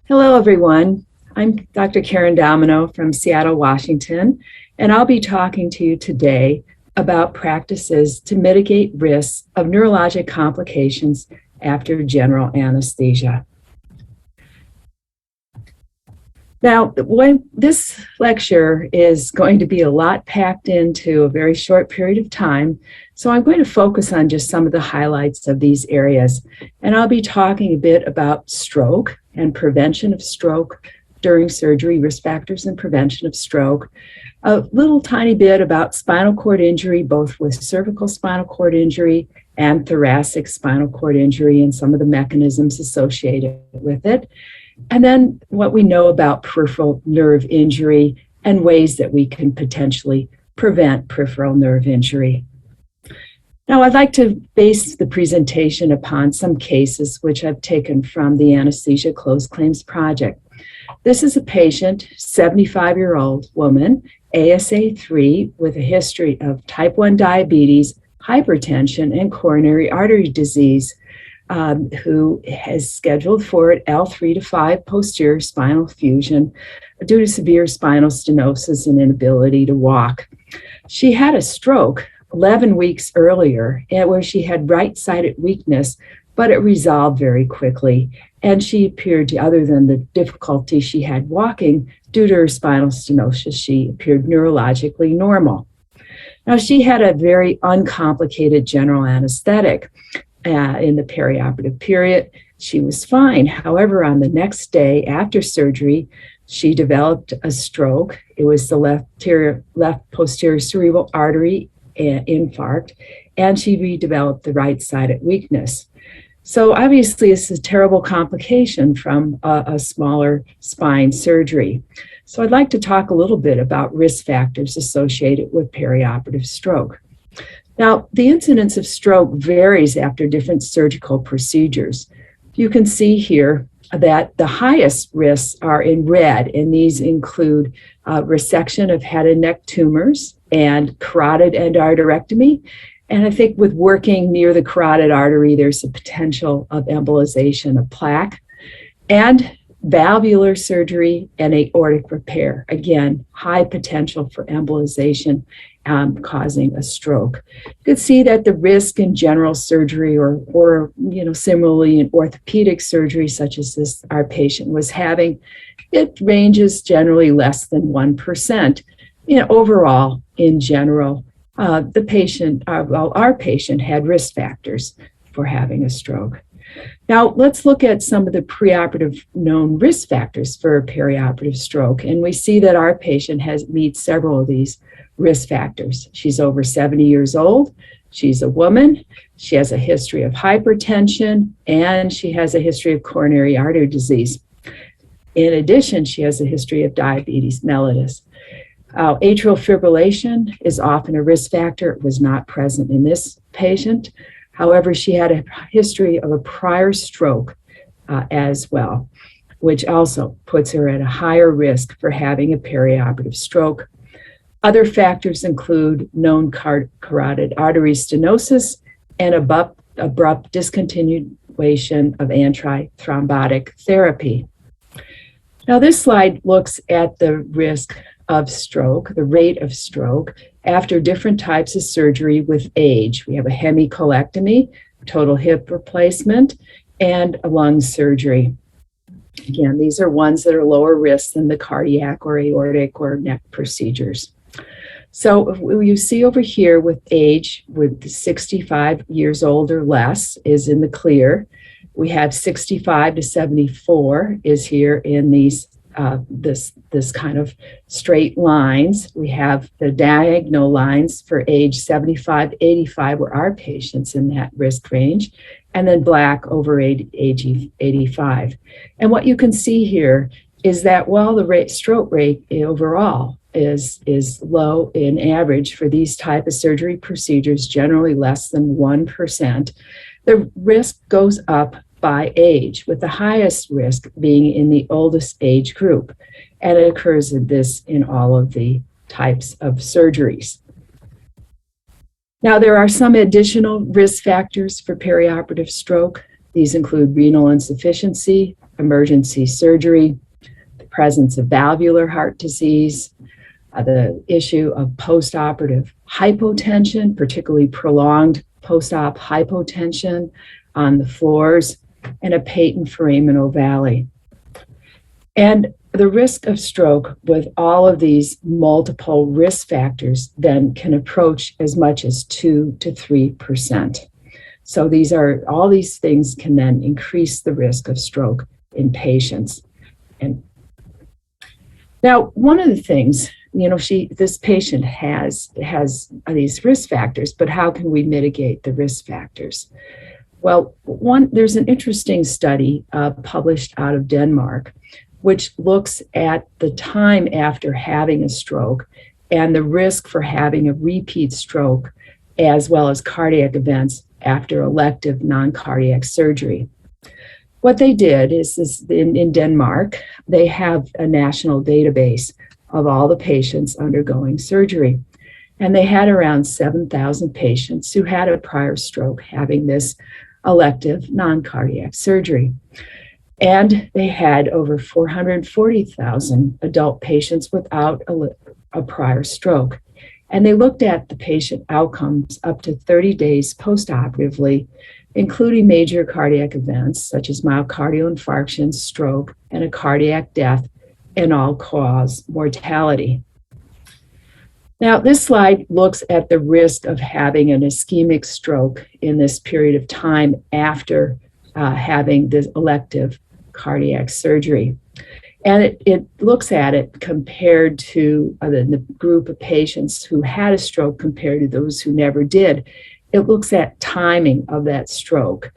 Hello, everyone. I'm Dr. Karen Domino from Seattle, Washington, and I'll be talking to you today about practices to mitigate risks of neurologic complications after general anesthesia. Now, this lecture is going to be a lot packed into a very short period of time, so I'm going to focus on just some of the highlights of these areas. And I'll be talking a bit about stroke and prevention of stroke during surgery, risk factors and prevention of stroke, a little tiny bit about spinal cord injury, both with cervical spinal cord injury and thoracic spinal cord injury and some of the mechanisms associated with it. And then what we know about peripheral nerve injury and ways that we can potentially prevent peripheral nerve injury. Now, I'd like to base the presentation upon some cases which I've taken from the Anesthesia Closed Claims Project. This is a patient, 75-year-old woman, ASA3, with a history of type 1 diabetes, hypertension, and coronary artery disease, who is scheduled for an L3 to 5 posterior spinal fusion due to severe spinal stenosis and inability to walk. She had a stroke 11 weeks earlier where she had right-sided weakness, but it resolved very quickly. And she appeared to, other than the difficulty she had walking due to her spinal stenosis, she appeared neurologically normal. Now, she had a very uncomplicated general anesthetic. In the perioperative period, she was fine. However, on the next day after surgery, she developed a stroke. It was the left posterior cerebral artery infarct, and she redeveloped the right-sided weakness. So obviously, this is a terrible complication from a smaller spine surgery. So I'd like to talk a little bit about risk factors associated with perioperative stroke. Now, the incidence of stroke varies after different surgical procedures. You can see here that the highest risks are in red, and these include resection of head and neck tumors and carotid endarterectomy. And I think with working near the carotid artery, there's a potential of embolization of plaque, and valvular surgery and aortic repair. Again, high potential for embolization causing a stroke. You can see that the risk in general surgery or similarly in orthopedic surgery, such as this our patient was having, it ranges generally less than 1%. Overall, in general, our patient had risk factors for having a stroke. Now, let's look at some of the preoperative known risk factors for perioperative stroke. And we see that our patient meets several of these risk factors. She's over 70 years old. She's a woman. She has a history of hypertension, and she has a history of coronary artery disease. In addition, she has a history of diabetes mellitus. Atrial fibrillation is often a risk factor. It was not present in this patient. However, she had a history of a prior stroke as well, which also puts her at a higher risk for having a perioperative stroke. Other factors include known carotid artery stenosis and abrupt discontinuation of antithrombotic therapy. Now, this slide looks at the risk of stroke, the rate of stroke, after different types of surgery with age. We have a hemicolectomy, total hip replacement, and a lung surgery. Again, these are ones that are lower risk than the cardiac or aortic or neck procedures. So you see over here with age, with 65 years old or less is in the clear. We have 65 to 74 is here in these this kind of straight lines. We have the diagonal lines for age 75 to 85 were our patients in that risk range, and then black over age 85. And what you can see here is that while the stroke rate overall is low in average for these type of surgery procedures, generally less than 1%, the risk goes up by age, with the highest risk being in the oldest age group. And it occurs in all of the types of surgeries. Now, there are some additional risk factors for perioperative stroke. These include renal insufficiency, emergency surgery, the presence of valvular heart disease, the issue of postoperative hypotension, particularly prolonged post-op hypotension on the floors, and a patent foraminal valley. And the risk of stroke with all of these multiple risk factors then can approach as much as 2 to 3%. So all these things can then increase the risk of stroke in patients. And now, one of the things, this patient has these risk factors, but how can we mitigate the risk factors? Well, there's an interesting study published out of Denmark, which looks at the time after having a stroke and the risk for having a repeat stroke, as well as cardiac events after elective non-cardiac surgery. What they did is in Denmark, they have a national database of all the patients undergoing surgery. And they had around 7,000 patients who had a prior stroke having this elective non-cardiac surgery. And they had over 440,000 adult patients without a prior stroke. And they looked at the patient outcomes up to 30 days postoperatively, including major cardiac events such as myocardial infarction, stroke, and a cardiac death, and all-cause mortality. Now, this slide looks at the risk of having an ischemic stroke in this period of time after having this elective cardiac surgery. And it looks at it compared to the group of patients who had a stroke compared to those who never did. It looks at timing of that stroke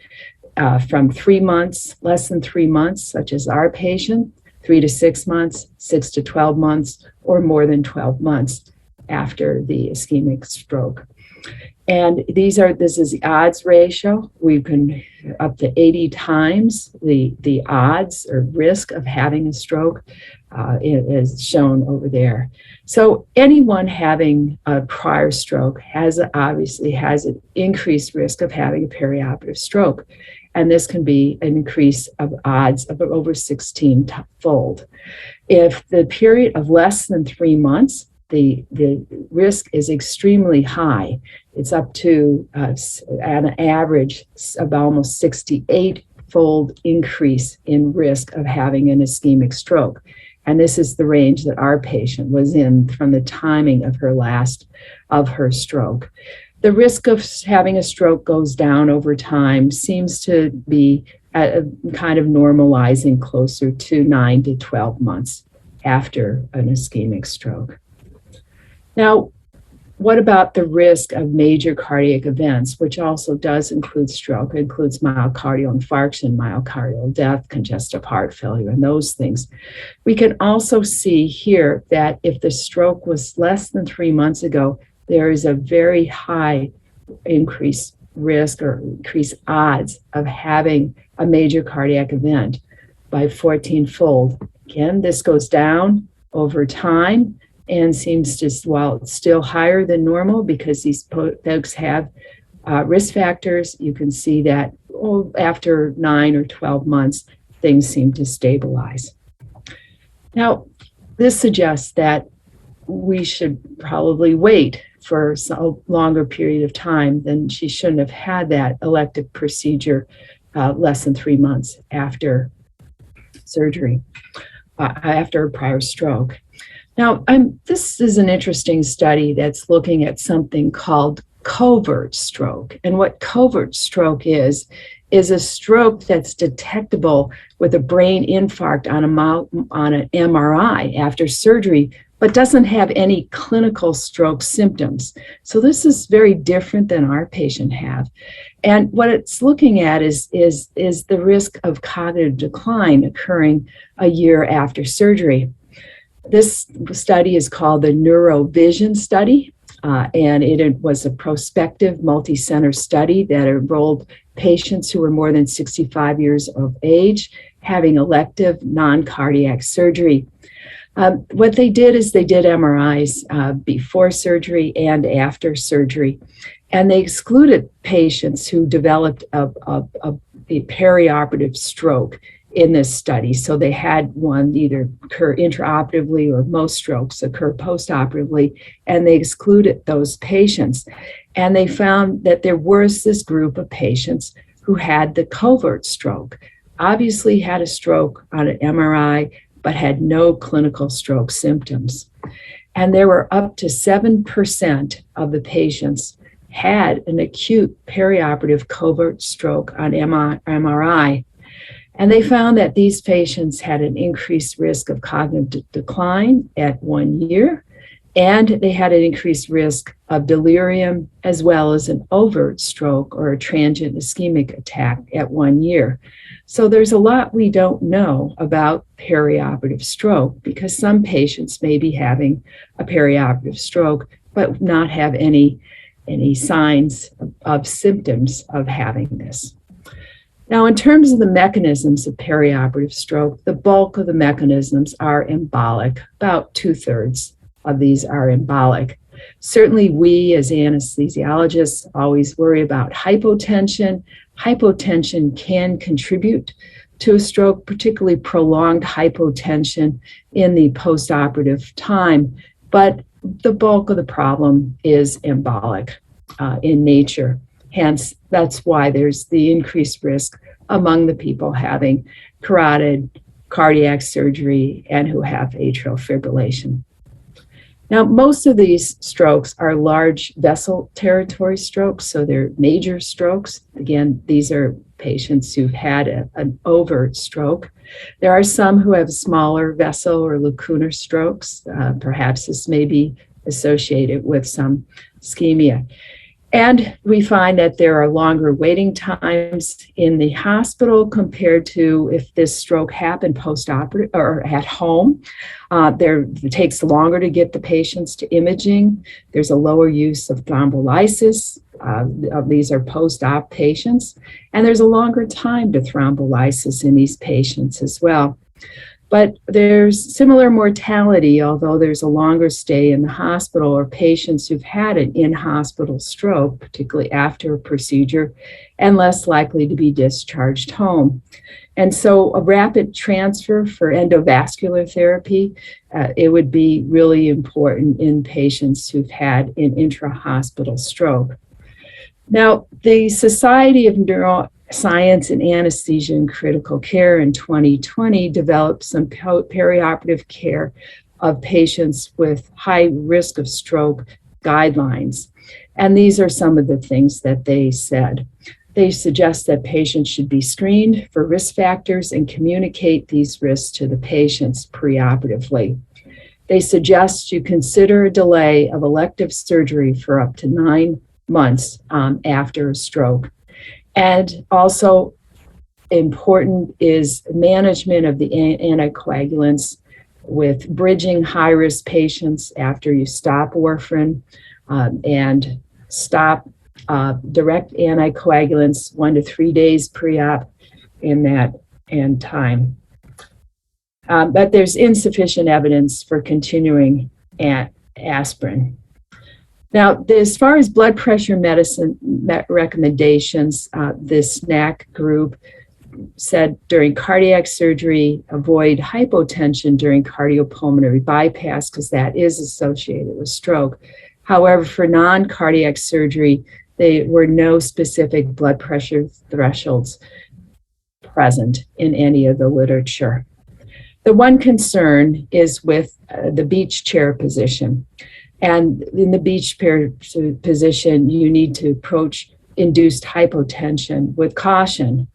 from 3 months, less than 3 months, such as our patient, 3 to 6 months, 6 to 12 months, or more than 12 months after the ischemic stroke. And this is the odds ratio. We can up to 80 times the odds or risk of having a stroke is shown over there. So anyone having a prior stroke obviously has an increased risk of having a perioperative stroke. And this can be an increase of odds of over 16-fold. If the period of less than 3 months, the risk is extremely high. It's up to an average of almost 68-fold increase in risk of having an ischemic stroke. And this is the range that our patient was in from the timing of her stroke. The risk of having a stroke goes down over time, seems to be kind of normalizing closer to 9 to 12 months after an ischemic stroke. Now, what about the risk of major cardiac events, which also does include stroke, includes myocardial infarction, myocardial death, congestive heart failure, and those things? We can also see here that if the stroke was less than 3 months ago, there is a very high increased risk or increased odds of having a major cardiac event by 14-fold. Again, this goes down over time and seems to, while it's still higher than normal because these folks have risk factors, you can see that after 9 or 12 months, things seem to stabilize. Now, this suggests that we should probably wait for a longer period of time, then she shouldn't have had that elective procedure less than 3 months after surgery, after a prior stroke. Now, this is an interesting study that's looking at something called covert stroke. And what covert stroke is a stroke that's detectable with a brain infarct on an MRI after surgery, but doesn't have any clinical stroke symptoms. So this is very different than our patient have. And what it's looking at is the risk of cognitive decline occurring a year after surgery. This study is called the Neurovision study, and it was a prospective multi-center study that enrolled patients who were more than 65 years of age having elective non-cardiac surgery. What they did is they did MRIs before surgery and after surgery, and they excluded patients who developed a perioperative stroke in this study. So they had one either occur intraoperatively or most strokes occur postoperatively, and they excluded those patients. And they found that there was this group of patients who had the covert stroke, obviously had a stroke on an MRI, but had no clinical stroke symptoms. And there were up to 7% of the patients had an acute perioperative covert stroke on MRI. And they found that these patients had an increased risk of cognitive decline at 1 year, and they had an increased risk of delirium as well as an overt stroke or a transient ischemic attack at 1 year. So there's a lot we don't know about perioperative stroke because some patients may be having a perioperative stroke but not have any signs of symptoms of having this. Now, in terms of the mechanisms of perioperative stroke, the bulk of the mechanisms are embolic. About 2/3 of these are embolic. Certainly, we as anesthesiologists always worry about hypotension. Hypotension can contribute to a stroke, particularly prolonged hypotension in the postoperative time, but the bulk of the problem is embolic in nature. Hence, that's why there's the increased risk among the people having carotid cardiac surgery and who have atrial fibrillation. Now, most of these strokes are large vessel territory strokes, so they're major strokes. Again, these are patients who've had an overt stroke. There are some who have smaller vessel or lacunar strokes. Perhaps this may be associated with some ischemia. And we find that there are longer waiting times in the hospital compared to if this stroke happened postoperative or at home. It takes longer to get the patients to imaging. There's a lower use of thrombolysis. These are post-op patients. And there's a longer time to thrombolysis in these patients as well. But there's similar mortality, although there's a longer stay in the hospital, or patients who've had an in-hospital stroke, particularly after a procedure, and less likely to be discharged home. And so a rapid transfer for endovascular therapy, it would be really important in patients who've had an intra-hospital stroke. Now, the Society of Neuroscience and Anesthesia and Critical Care in 2020 developed some perioperative care of patients with high risk of stroke guidelines. And these are some of the things that they said. They suggest that patients should be screened for risk factors and communicate these risks to the patients preoperatively. They suggest you consider a delay of elective surgery for up to 9 months after a stroke. And also important is management of the anticoagulants with bridging high-risk patients after you stop warfarin and stop direct anticoagulants 1 to 3 days pre-op in that time. But there's insufficient evidence for continuing aspirin. Now, as far as blood pressure medicine recommendations, this SNAC group said during cardiac surgery, avoid hypotension during cardiopulmonary bypass because that is associated with stroke. However, for non-cardiac surgery, there were no specific blood pressure thresholds present in any of the literature. The one concern is with the beach chair position. And in the beach chair position, you need to approach induced hypotension with caution.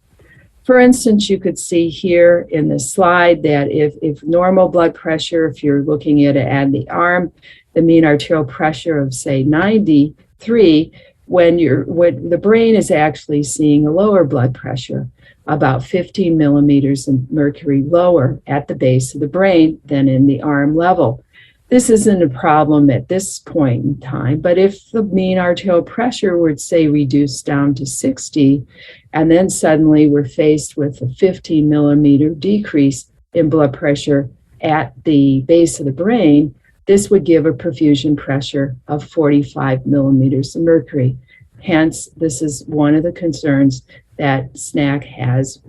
For instance, you could see here in this slide that if normal blood pressure, if you're looking at it at the arm, the mean arterial pressure of say 93, when the brain is actually seeing a lower blood pressure, about 15 millimeters of mercury lower at the base of the brain than in the arm level. This isn't a problem at this point in time, but if the mean arterial pressure were, say, reduced down to 60, and then suddenly we're faced with a 15 millimeter decrease in blood pressure at the base of the brain, this would give a perfusion pressure of 45 millimeters of mercury. Hence, this is one of the concerns that SNAC has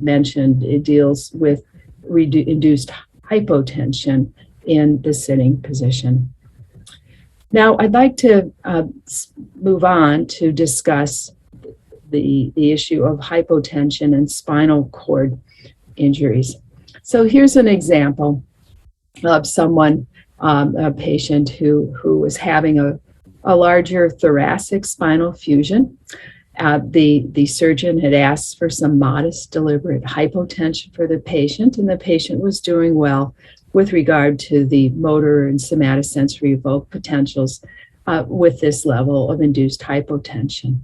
mentioned. It deals with induced hypotension in the sitting position. Now, I'd like to move on to discuss the issue of hypotension and spinal cord injuries. So here's an example of someone, a patient who was having a larger thoracic spinal fusion. The surgeon had asked for some modest, deliberate hypotension for the patient, and the patient was doing well with regard to the motor and somatosensory evoked potentials with this level of induced hypotension.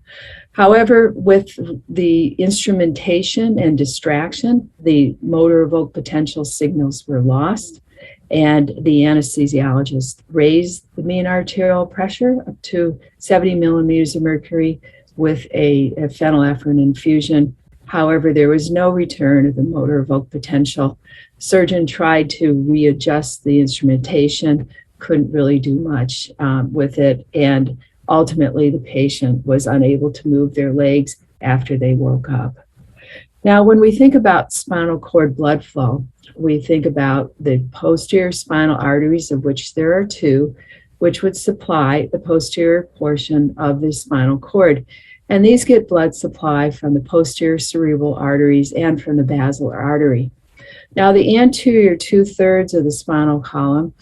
However, with the instrumentation and distraction, the motor evoked potential signals were lost, and the anesthesiologist raised the mean arterial pressure up to 70 millimeters of mercury with a phenylephrine infusion. However, there was no return of the motor evoked potential. Surgeon tried to readjust the instrumentation, couldn't really do much with it, and ultimately the patient was unable to move their legs after they woke up. Now, when we think about spinal cord blood flow, we think about the posterior spinal arteries, of which there are two, which would supply the posterior portion of the spinal cord. And these get blood supply from the posterior cerebral arteries and from the basilar artery. Now, the anterior 2/3 of the spinal column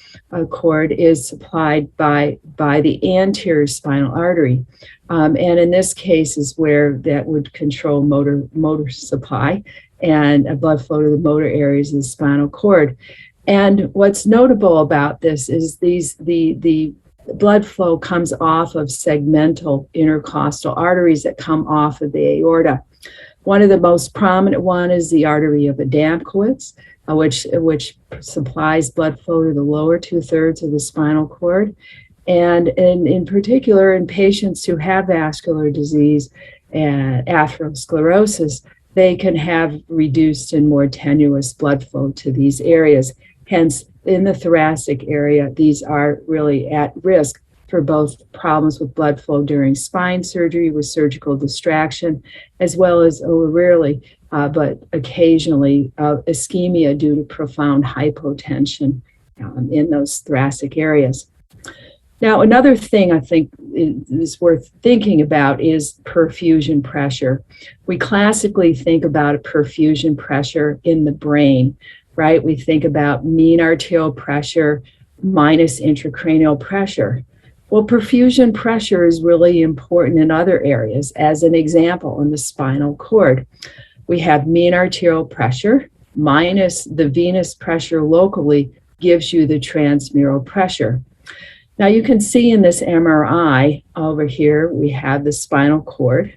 cord is supplied by the anterior spinal artery. And in this case is where that would control motor supply and a blood flow to the motor areas of the spinal cord. And what's notable about this is the blood flow comes off of segmental intercostal arteries that come off of the aorta. One of the most prominent one is the artery of Adamkiewicz, which supplies blood flow to the lower 2/3 of the spinal cord. And in particular, in patients who have vascular disease and atherosclerosis, they can have reduced and more tenuous blood flow to these areas. Hence, in the thoracic area, these are really at risk for both problems with blood flow during spine surgery with surgical distraction, as well as rarely, but occasionally, ischemia due to profound hypotension in those thoracic areas. Now, another thing I think is worth thinking about is perfusion pressure. We classically think about a perfusion pressure in the brain, right? We think about mean arterial pressure minus intracranial pressure. Well, perfusion pressure is really important in other areas. As an example, in the spinal cord, we have mean arterial pressure minus the venous pressure locally gives you the transmural pressure. Now you can see in this MRI over here, we have the spinal cord,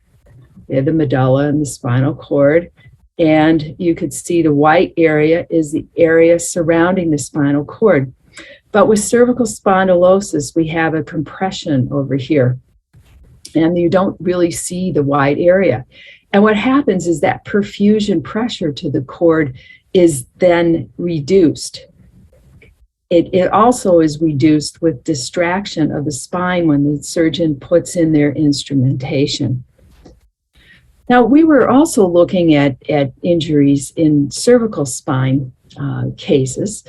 we have the medulla and the spinal cord, and you could see the white area is the area surrounding the spinal cord. But with cervical spondylosis, we have a compression over here, and you don't really see the wide area. And what happens is that perfusion pressure to the cord is then reduced. It also is reduced with distraction of the spine when the surgeon puts in their instrumentation. Now, we were also looking at injuries in cervical spine cases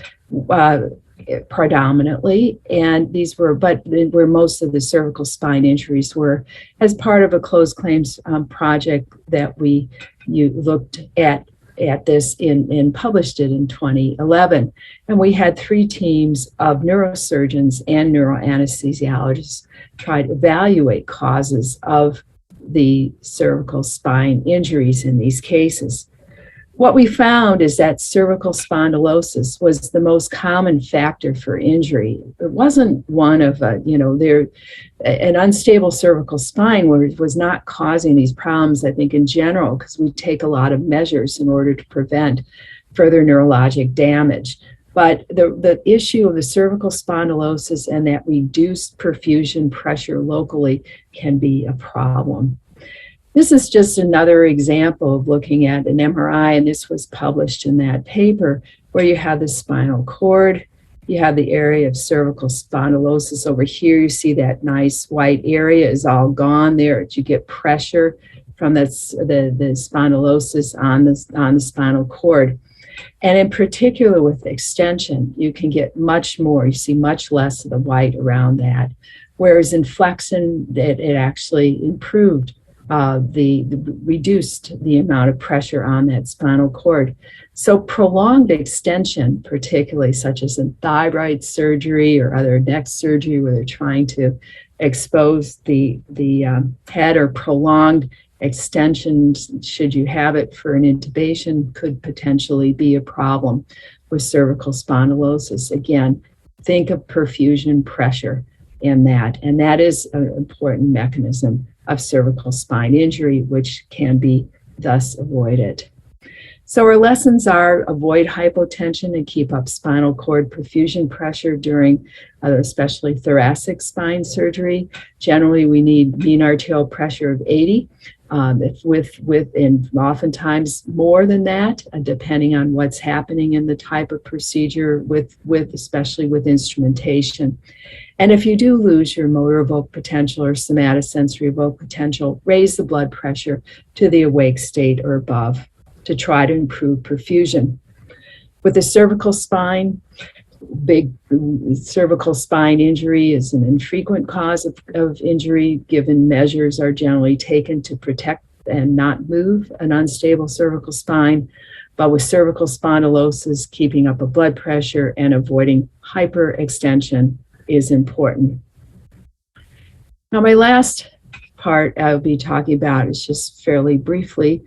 predominantly, and these were, but where most of the cervical spine injuries were as part of a closed claims project that you looked at this and published it in 2011. And we had 3 teams of neurosurgeons and neuroanesthesiologists try to evaluate causes of the cervical spine injuries in these cases. What we found is that cervical spondylosis was the most common factor for injury. It wasn't one of an unstable cervical spine was not causing these problems, I think, in general, because we take a lot of measures in order to prevent further neurologic damage. But the issue of the cervical spondylosis and that reduced perfusion pressure locally can be a problem. This is just another example of looking at an MRI, and this was published in that paper, where you have the spinal cord, you have the area of cervical spondylosis over here. You see that nice white area is all gone there. You get pressure from the spondylosis on the spinal cord. And in particular with extension, you can get much more, you see much less of the white around that. Whereas in flexion, it actually improved, reduced the amount of pressure on that spinal cord. So prolonged extension, particularly such as in thyroid surgery or other neck surgery where they're trying to expose the head, or prolonged extension, should you have it for an intubation, could potentially be a problem with cervical spondylosis. Again, think of perfusion pressure in that, and that is an important mechanism of cervical spine injury, which can be thus avoided. So our lessons are: avoid hypotension and keep up spinal cord perfusion pressure during especially thoracic spine surgery. Generally, we need mean arterial pressure of 80, and oftentimes more than that, depending on what's happening in the type of procedure, especially with instrumentation. And if you do lose your motor evoked potential or somatosensory evoked potential, raise the blood pressure to the awake state or above to try to improve perfusion. With the cervical spine, big cervical spine injury is an infrequent cause of injury, given measures are generally taken to protect and not move an unstable cervical spine. But with cervical spondylosis, keeping up a blood pressure and avoiding hyperextension is important. Now, my last part I'll be talking about is just fairly briefly,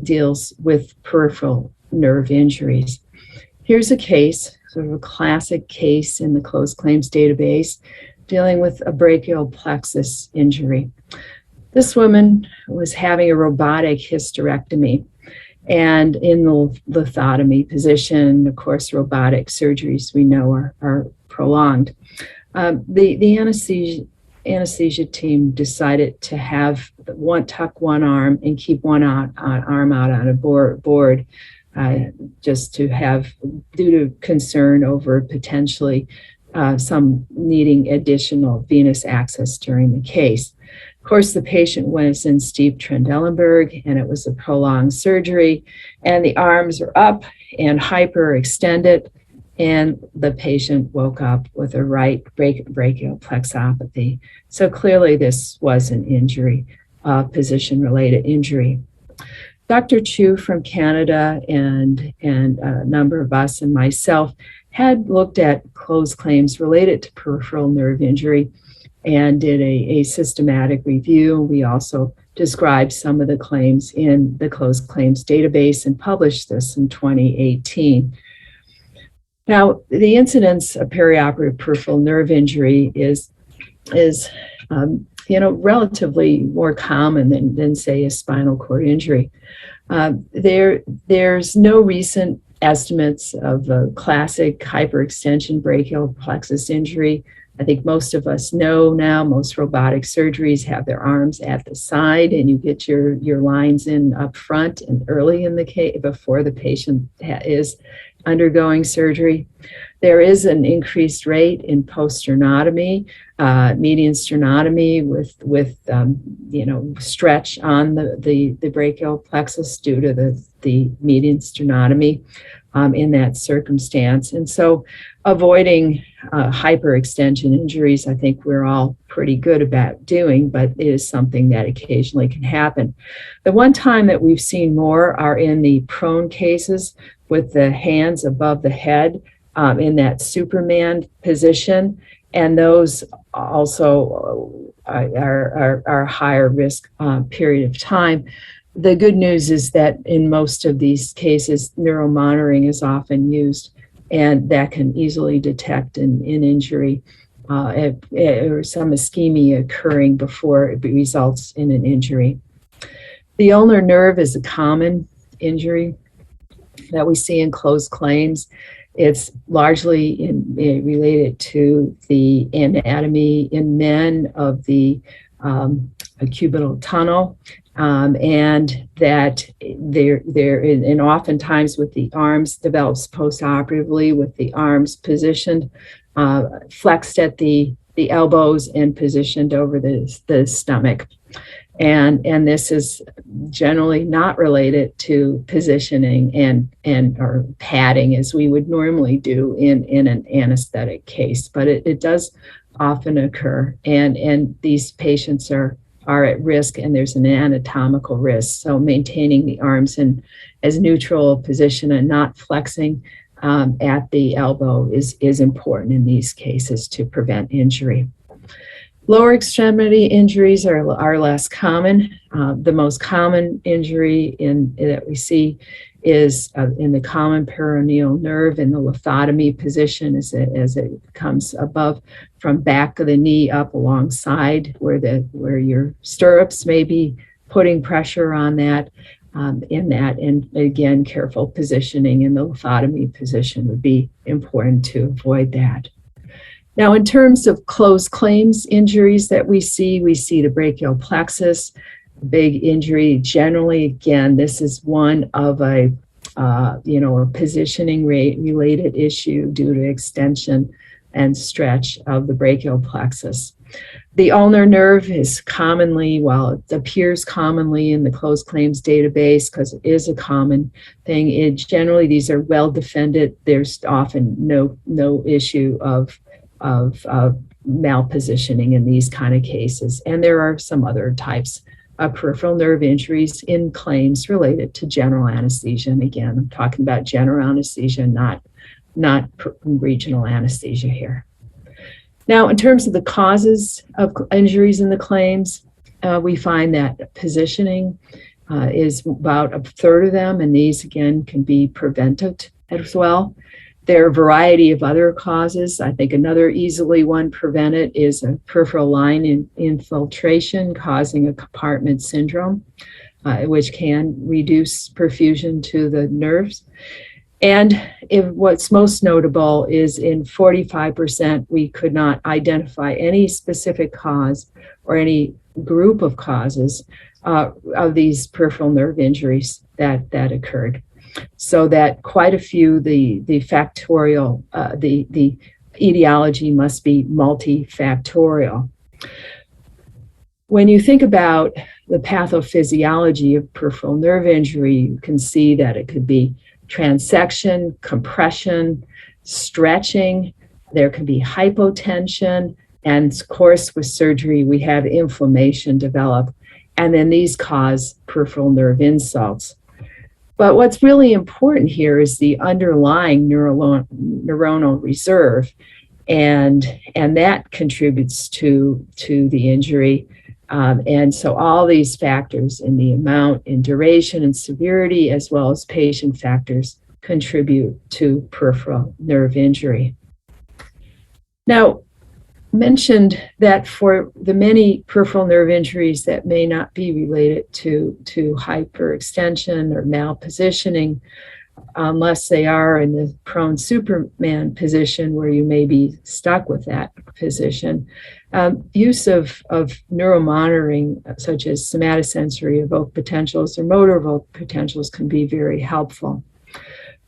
deals with peripheral nerve injuries. Here's a case, sort of a classic case in the closed claims database, dealing with a brachial plexus injury. This woman was having a robotic hysterectomy, and in the lithotomy position. Of course, robotic surgeries we know are prolonged. The anesthesia team decided to tuck one arm and keep one arm out on a board, just to have, due to concern over potentially some needing additional venous access during the case. Of course, the patient was in steep Trendelenburg, and it was a prolonged surgery, and the arms are up and hyperextended, and the patient woke up with a right brachial plexopathy. So clearly this was an injury, position-related injury. Dr. Chu from Canada and a number of us and myself had looked at closed claims related to peripheral nerve injury and did a systematic review. We also described some of the claims in the closed claims database and published this in 2018. Now, the incidence of perioperative peripheral nerve injury is relatively more common than say a spinal cord injury. There's no recent estimates of a classic hyperextension brachial plexus injury. I think most of us know now most robotic surgeries have their arms at the side, and you get your lines in up front and early in the case before the patient is undergoing surgery. There is an increased rate in post-sternotomy, median sternotomy with stretch on the brachial plexus due to the median sternotomy in that circumstance. And so avoiding hyperextension injuries, I think we're all pretty good about doing, but it is something that occasionally can happen. The one time that we've seen more are in the prone cases with the hands above the head in that Superman position, and those also are higher risk period of time. The good news is that in most of these cases, neuromonitoring is often used, and that can easily detect an injury or some ischemia occurring before it results in an injury. The ulnar nerve is a common injury that we see in closed claims. It's largely related to the anatomy in men of the cubital tunnel, and that and oftentimes with the arms develops postoperatively with the arms positioned, flexed at the elbows and positioned over the stomach. And this is generally not related to positioning and or padding as we would normally do in an anesthetic case, but it does often occur, and these patients are at risk, and there's an anatomical risk. So maintaining the arms in as neutral position and not flexing at the elbow is important in these cases to prevent injury. Lower extremity injuries are less common. The most common injury that we see is in the common peroneal nerve in the lithotomy position as it comes above from back of the knee up alongside where your stirrups may be putting pressure on that. And again, careful positioning in the lithotomy position would be important to avoid that. Now, in terms of closed claims injuries that we see the brachial plexus, big injury. Generally, again, this is one of a positioning related issue due to extension and stretch of the brachial plexus. The ulnar nerve is commonly, while it appears commonly in the closed claims database because it is a common thing, generally these are well defended. There's often no issue of malpositioning in these kind of cases. And there are some other types of peripheral nerve injuries in claims related to general anesthesia. And again, I'm talking about general anesthesia, not regional anesthesia here. Now, in terms of the causes of injuries in the claims, we find that positioning is about a third of them, and these, again, can be prevented as well. There are a variety of other causes. I think another easily one prevented is a peripheral line infiltration causing a compartment syndrome, which can reduce perfusion to the nerves. And what's most notable is in 45%, we could not identify any specific cause or any group of causes of these peripheral nerve injuries that occurred. So that quite a few, the factorial, the etiology must be multifactorial. When you think about the pathophysiology of peripheral nerve injury, you can see that it could be transection, compression, stretching. There can be hypotension, and of course with surgery we have inflammation develop, and then these cause peripheral nerve insults. But what's really important here is the underlying neuronal reserve, and that contributes to the injury. And so all these factors in the amount, in duration and severity, as well as patient factors, contribute to peripheral nerve injury. Now, mentioned that for the many peripheral nerve injuries that may not be related to hyperextension or malpositioning, unless they are in the prone Superman position where you may be stuck with that position, use of neuromonitoring such as somatosensory evoked potentials or motor evoked potentials can be very helpful.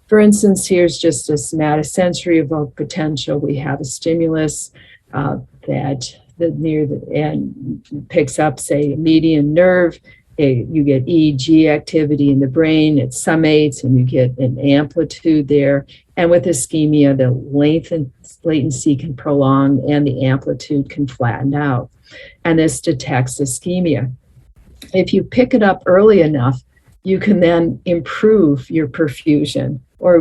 For instance, here's just a somatosensory evoked potential. We have a stimulus that near the end picks up, say, a median nerve. You get EEG activity in the brain, it summates, and you get an amplitude there. And with ischemia, the latency can prolong and the amplitude can flatten out. And this detects ischemia. If you pick it up early enough, you can then improve your perfusion or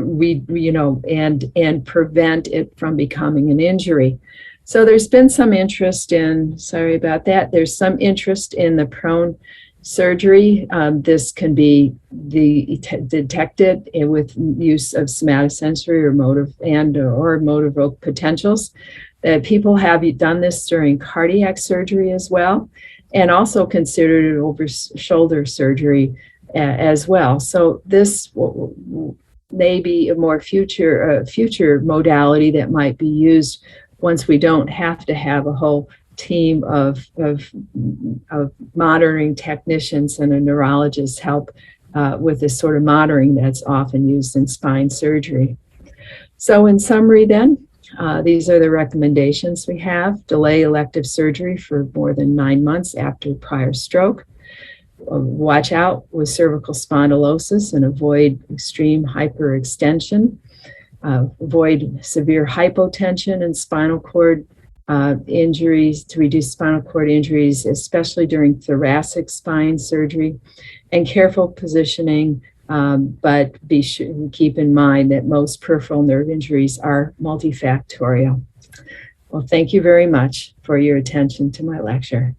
and prevent it from becoming an injury. So there's been some interest in, there's some interest in the prone surgery. This can be detected with use of somatosensory or motor evoked potentials. People have done this during cardiac surgery as well, and also considered it over shoulder surgery as well. So this may be a more future modality that might be used once we don't have to have a whole team of monitoring technicians and a neurologist help with this sort of monitoring that's often used in spine surgery. So in summary then, these are the recommendations we have. Delay elective surgery for more than 9 months after prior stroke. Watch out with cervical spondylosis and avoid extreme hyperextension. Avoid severe hypotension and spinal cord injuries, to reduce spinal cord injuries, especially during thoracic spine surgery, and careful positioning, but keep in mind that most peripheral nerve injuries are multifactorial. Well, thank you very much for your attention to my lecture.